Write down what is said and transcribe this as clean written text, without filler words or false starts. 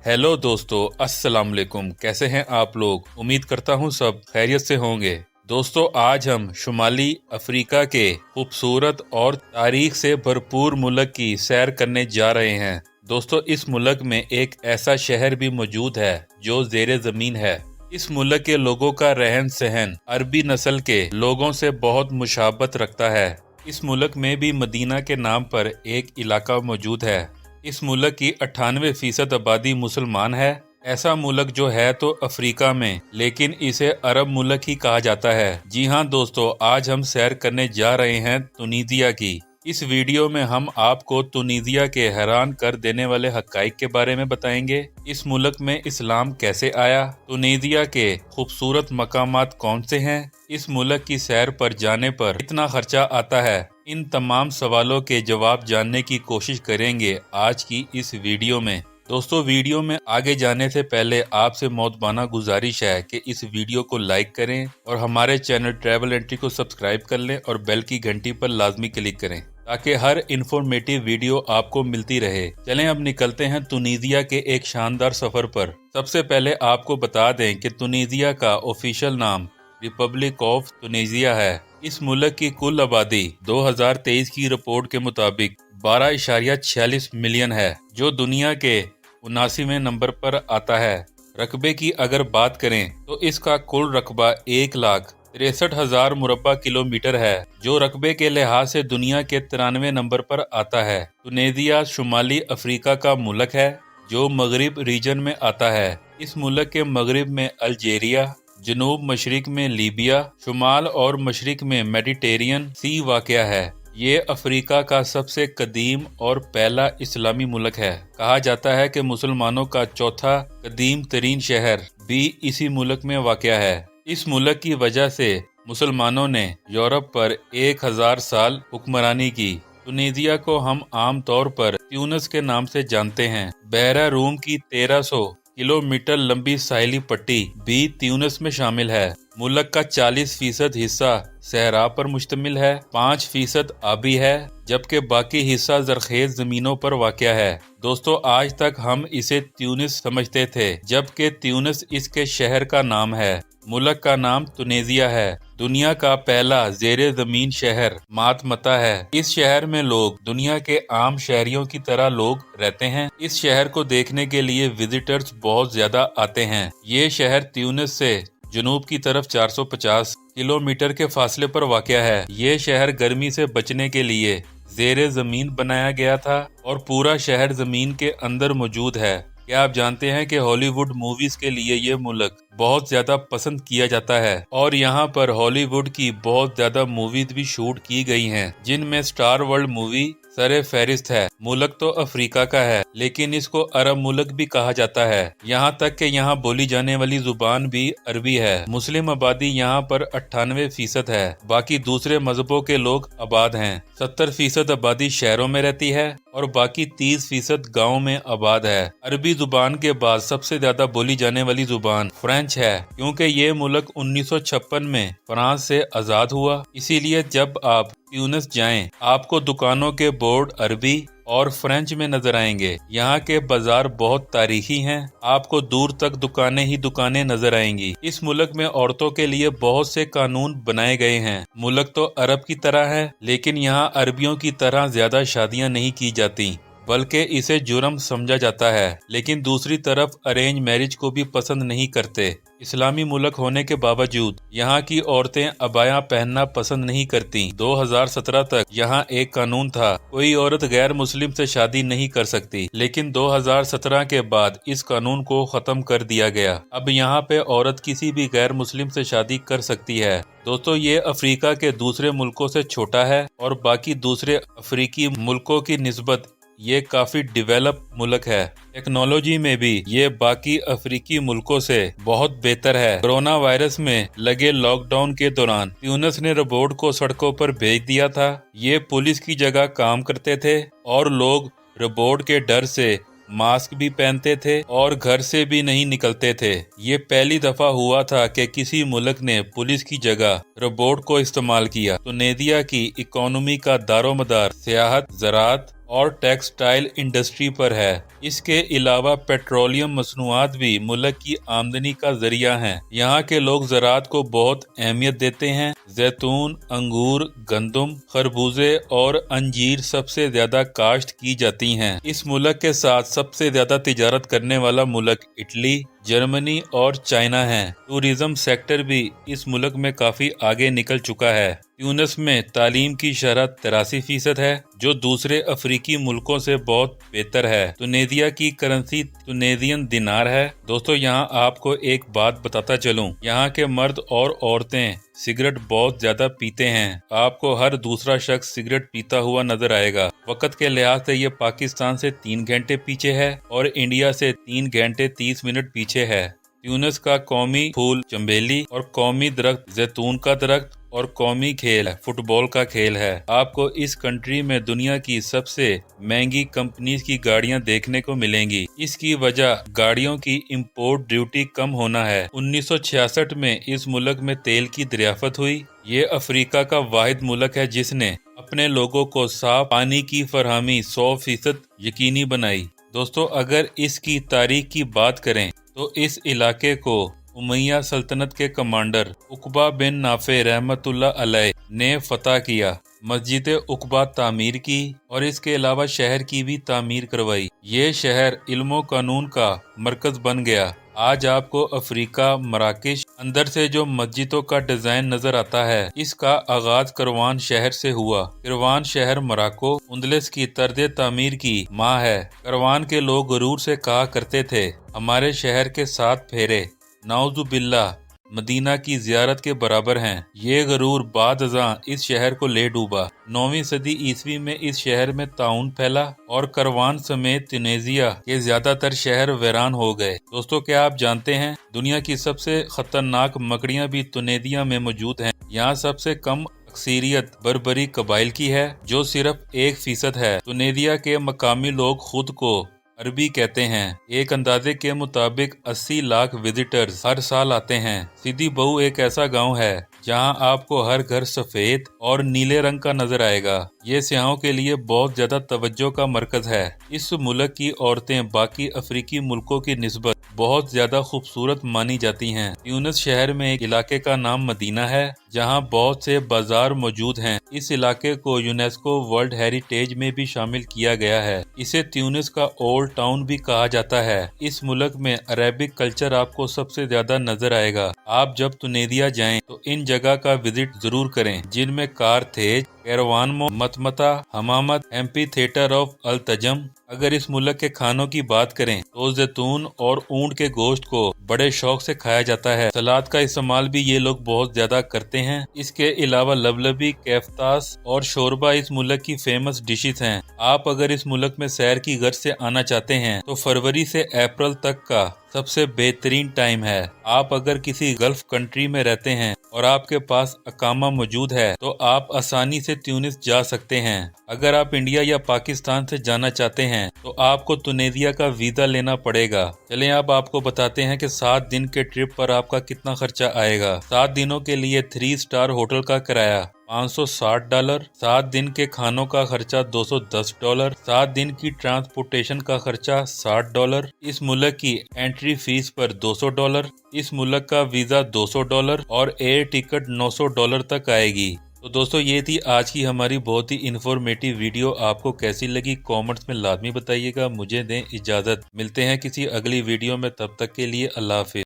Hello दोस्तों, अस्सलाम वालेकुम। कैसे हैं आप लोग? उम्मीद करता हूं सब खैरियत से होंगे। दोस्तों, आज हम शुमाली अफ्रीका के खूबसूरत और तारीख से भरपूर मुल्क की सैर करने जा रहे हैं। दोस्तों, इस मुल्क में एक ऐसा शहर भी मौजूद है जो ज़ेरे ज़मीन है। इस मुल्क के लोगों का रहन सहन अरबी नस्ल के लोगों से बहुत मुशाबत रखता है। इस मुल्क में भी मदीना के नाम पर एक इलाका मौजूद है। इस मुल्क की 98% आबादी मुसलमान है। ऐसा मुल्क जो है तो अफ्रीका में, लेकिन इसे अरब मुल्क ही कहा जाता है। जी हाँ दोस्तों, आज हम सैर करने जा रहे हैं तुनीजिया की। इस वीडियो में हम आपको तुनीजिया के हैरान कर देने वाले हक़ाइक़ के बारे में बताएंगे। इस मुल्क में इस्लाम कैसे आया, तुनीजिया के खूबसूरत मकामात कौन से हैं, इस मुल्क की सैर पर जाने पर कितना खर्चा आता है। इन तमाम सवालों के जवाब जानने की कोशिश करेंगे आज की इस वीडियो में। दोस्तों, वीडियो में आगे जाने से पहले आपसे मौतबाना गुजारिश है कि इस वीडियो को लाइक करें और हमारे चैनल ट्रैवल एंट्री को सब्सक्राइब कर लें और बेल की घंटी पर लाजमी क्लिक करें ताकि हर इंफॉर्मेटिव वीडियो आपको मिलती रहे। चलें अब निकलते हैं तुनीजिया के एक शानदार सफर पर। सबसे पहले आपको बता दें कि तुनीजिया का ऑफिशियल नाम रिपब्लिक ऑफ तुनीजिया है। इस मुल्क की कुल आबादी 2023 की रिपोर्ट के मुताबिक 12.46 मिलियन है, जो दुनिया के 79वें नंबर पर आता है। रकबे की अगर बात करें तो इसका कुल रकबा 1,63,000 मुरब्बा किलोमीटर है, जो रकबे के लिहाज से दुनिया के 93 नंबर पर आता है। तुनीजिया शुमाली अफ्रीका का मुल्क है जो मगरिब रीजन में आता है। इस मुल्क के मगरिब में अल्जीरिया, जनूब मशरिक में लीबिया, शुमाल और मशरिक में मेडिटेरियन सी वाक़या है। ये अफ्रीका का सबसे कदीम और पहला इस्लामी मुल्क है। कहा जाता है कि मुसलमानों का चौथा कदीम तरीन शहर भी इसी मुल्क में वाक़या है। इस मुल्क की वजह से मुसलमानों ने यूरोप पर 1000 साल हुक्मरानी की। तुनीजिया को हम आम तौर पर ट्यूनिस के नाम से जानते हैं। बहरा रूम की 1300 किलोमीटर लंबी साहिली पट्टी भी ट्यूनिस में शामिल है। मुल्क का 40% हिस्सा सहरा पर मुश्तमिल है, 5% आबी है, जबकि बाकी हिस्सा जरखेज जमीनों पर वाक़या है। दोस्तों, आज तक हम इसे ट्यूनिस समझते थे, जबकि ट्यूनिस इसके शहर का नाम है। मुल्क का नाम तुनीजिया है। दुनिया का पहला ज़ेरे ज़मीन शहर मातमता है। इस शहर में लोग दुनिया के आम शहरियों की तरह लोग रहते हैं। इस शहर को देखने के लिए विजिटर्स बहुत ज्यादा आते हैं। ये शहर ट्यूनिस से जनूब की तरफ 450 किलोमीटर के फासले पर वाक़या है। ये शहर गर्मी से बचने के लिए ज़ेरे ज़मीन बनाया गया था और पूरा शहर ज़मीन के अंदर मौजूद है। क्या आप जानते हैं कि हॉलीवुड मूवीज के लिए ये मुल्क बहुत ज्यादा पसंद किया जाता है और यहाँ पर हॉलीवुड की बहुत ज्यादा मूवीज भी शूट की गई हैं, जिनमें स्टार वर्ल्ड मूवी सरे फहरिस्त है। मुल्क तो अफ्रीका का है, लेकिन इसको अरब मुल्क भी कहा जाता है। यहाँ तक कि यहाँ बोली जाने वाली जुबान भी अरबी है। मुस्लिम आबादी यहाँ पर 98% है, बाकी दूसरे मजहबों के लोग आबाद हैं। 70% आबादी शहरों में रहती है और बाकी 30% गाँव में आबाद है। अरबी जुबान के बाद सबसे ज्यादा बोली जाने वाली जुबान फ्रेंच है, क्योंकि ये मुल्क 1956 में फ्रांस से आजाद हुआ। इसीलिए जब आप ट्यूनिस जाएं, आपको दुकानों के बोर्ड अरबी और फ्रेंच में नजर आएंगे। यहाँ के बाजार बहुत तारीखी हैं, आपको दूर तक दुकानें ही दुकानें नजर आएंगी। इस मुल्क में औरतों के लिए बहुत से कानून बनाए गए हैं। मुल्क तो अरब की तरह है, लेकिन यहाँ अरबियों की तरह ज्यादा शादियाँ नहीं की जाती, बल्कि इसे जुर्म समझा जाता है। लेकिन दूसरी तरफ अरेंज मैरिज को भी पसंद नहीं करते। इस्लामी मुल्क होने के बावजूद यहाँ की औरतें अबाया पहनना पसंद नहीं करती। 2017 तक यहाँ एक कानून था, कोई औरत गैर मुस्लिम से शादी नहीं कर सकती, लेकिन 2017 के बाद इस कानून को खत्म कर दिया गया। अब यहाँ पे औरत किसी भी गैर मुस्लिम से शादी कर सकती है। दोस्तों, ये अफ्रीका के दूसरे मुल्कों से छोटा है और बाकी दूसरे अफ्रीकी मुल्कों की निस्बत ये काफी डेवलप मुल्क है। टेक्नोलॉजी में भी ये बाकी अफ्रीकी मुल्कों से बहुत बेहतर है। कोरोना वायरस में लगे लॉकडाउन के दौरान ट्यूनिस ने रोबोट को सड़कों पर भेज दिया था। ये पुलिस की जगह काम करते थे और लोग रोबोट के डर से मास्क भी पहनते थे और घर से भी नहीं निकलते थे। ये पहली दफा हुआ था कि किसी मुल्क ने पुलिस की जगह रोबोट को इस्तेमाल किया। तुनीजिया की इकोनॉमी का दारोमदार सियाहत, ज़राअत اور ٹیکسٹائل انڈسٹری پر ہے۔ اس کے علاوہ پیٹرولیم مصنوعات بھی ملک کی آمدنی کا ذریعہ ہیں۔ یہاں کے لوگ زراعت کو بہت اہمیت دیتے ہیں۔ زیتون، انگور، گندم، خربوزے اور انجیر سب سے زیادہ کاشت کی جاتی ہیں۔ اس ملک کے ساتھ سب سے زیادہ تجارت کرنے والا ملک اٹلی، جرمنی اور چائنا ہے۔ ٹورزم سیکٹر بھی اس ملک میں کافی آگے نکل چکا ہے۔ تیونس میں تعلیم کی شرح 83% ہے، جو دوسرے افریقی ملکوں سے بہت بہتر ہے۔ تونیزیا کی کرنسی تونیزین دینار ہے۔ دوستو یہاں آپ کو ایک بات بتاتا چلوں، یہاں کے مرد اور عورتیں سگریٹ بہت زیادہ پیتے ہیں۔ آپ کو ہر دوسرا شخص سگریٹ پیتا ہوا نظر آئے گا۔ وقت کے لحاظ سے یہ پاکستان سے 3 گھنٹے پیچھے ہے اور انڈیا سے 3 گھنٹے 30 منٹ پیچھے ہے۔ تیونس کا قومی پھول چنبیلی اور قومی درخت زیتون کا درخت اور قومی کھیل فٹ بال کا کھیل ہے۔ آپ کو اس کنٹری میں دنیا کی سب سے مہنگی کمپنیز کی گاڑیاں دیکھنے کو ملیں گی۔ اس کی وجہ گاڑیوں کی امپورٹ ڈیوٹی کم ہونا ہے۔ 1966 میں اس ملک میں تیل کی دریافت ہوئی۔ یہ افریقہ کا واحد ملک ہے جس نے اپنے لوگوں کو صاف پانی کی فراہمی 100% یقینی بنائی۔ دوستو اگر اس کی تاریخ کی بات کریں تو اس علاقے کو امیہ سلطنت کے کمانڈر عقبہ بن نافع رحمۃ اللہ علیہ نے فتح کیا۔ مسجد عقبہ تعمیر کی اور اس کے علاوہ شہر کی بھی تعمیر کروائی۔ یہ شہر علم و قانون کا مرکز بن گیا۔ آج آپ کو افریقہ مراکش اندر سے جو مسجدوں کا ڈیزائن نظر آتا ہے، اس کا آغاز کروان شہر سے ہوا۔ کروان شہر مراکو اندلس کی طرز تعمیر کی ماں ہے۔ کروان کے لوگ غرور سے کہا کرتے تھے، ہمارے شہر کے 7 پھیرے نعوذ باللہ مدینہ کی زیارت کے برابر ہیں۔ یہ غرور بعد ازاں اس شہر کو لے ڈوبا۔ 9ویں صدی عیسوی میں اس شہر میں طاعون پھیلا اور کروان سمیت تونیزیا کے زیادہ تر شہر ویران ہو گئے۔ دوستو کیا آپ جانتے ہیں دنیا کی سب سے خطرناک مکڑیاں بھی تونیزیا میں موجود ہیں؟ یہاں سب سے کم اکثریت بربری قبائل کی ہے، جو صرف 1% ہے۔ تونیزیا کے مقامی لوگ خود کو عربی کہتے ہیں۔ ایک اندازے کے مطابق 80 لاکھ وزٹرز ہر سال آتے ہیں۔ سیدھی بہو ایک ایسا گاؤں ہے جہاں آپ کو ہر گھر سفید اور نیلے رنگ کا نظر آئے گا۔ یہ سیاحوں کے لیے بہت زیادہ توجہ کا مرکز ہے۔ اس ملک کی عورتیں باقی افریقی ملکوں کی نسبت بہت زیادہ خوبصورت مانی جاتی ہیں۔ تیونس شہر میں ایک علاقے کا نام مدینہ ہے جہاں بہت سے بازار موجود ہیں۔ اس علاقے کو یونیسکو ورلڈ ہیریٹیج میں بھی شامل کیا گیا ہے۔ اسے تیونس کا اولڈ ٹاؤن بھی کہا جاتا ہے۔ اس ملک میں عربک کلچر آپ کو سب سے زیادہ نظر آئے گا۔ آپ جب تونیزیا جائیں تو ان جگہ کا وزٹ ضرور کریں، جن میں کارتھیج، کیروانمو، متمتا، حمامت، ایمپی تھیٹر آف التجم۔ اگر اس ملک کے کھانوں کی بات کریں تو زیتون اور اونٹ کے گوشت کو بڑے شوق سے کھایا جاتا ہے۔ سلاد کا استعمال بھی یہ لوگ بہت زیادہ کرتے ہیں۔ اس کے علاوہ لبلبی، کیفتاس اور شوربا اس ملک کی فیمس ڈشز ہیں۔ آپ اگر اس ملک میں سیر کی غرض سے آنا چاہتے ہیں تو فروری سے اپریل تک کا سب سے بہترین ٹائم ہے۔ آپ اگر کسی گلف کنٹری میں رہتے ہیں اور آپ کے پاس اقامہ موجود ہے تو آپ آسانی سے تیونس جا سکتے ہیں۔ اگر آپ انڈیا یا پاکستان سے جانا چاہتے ہیں تو آپ کو تونیزیا کا ویزا لینا پڑے گا۔ چلیں اب آپ کو بتاتے ہیں کہ 7 دن کے ٹرپ پر آپ کا کتنا خرچہ آئے گا۔ 7 دنوں کے لیے 3 اسٹار ہوٹل کا کرایہ $560، 7 دن کے کھانوں کا خرچہ $210، 7 دن کی ٹرانسپورٹیشن کا خرچہ $60، اس ملک کی انٹری فیس پر $200، اس ملک کا ویزا $200 اور ایئر ٹکٹ $900 تک آئے گی۔ تو دوستو یہ تھی آج کی ہماری بہت ہی انفارمیٹیو ویڈیو۔ آپ کو کیسی لگی کامنٹس میں لازمی بتائیے گا۔ مجھے دیں اجازت، ملتے ہیں کسی اگلی ویڈیو میں، تب تک کے لیے اللہ حافظ۔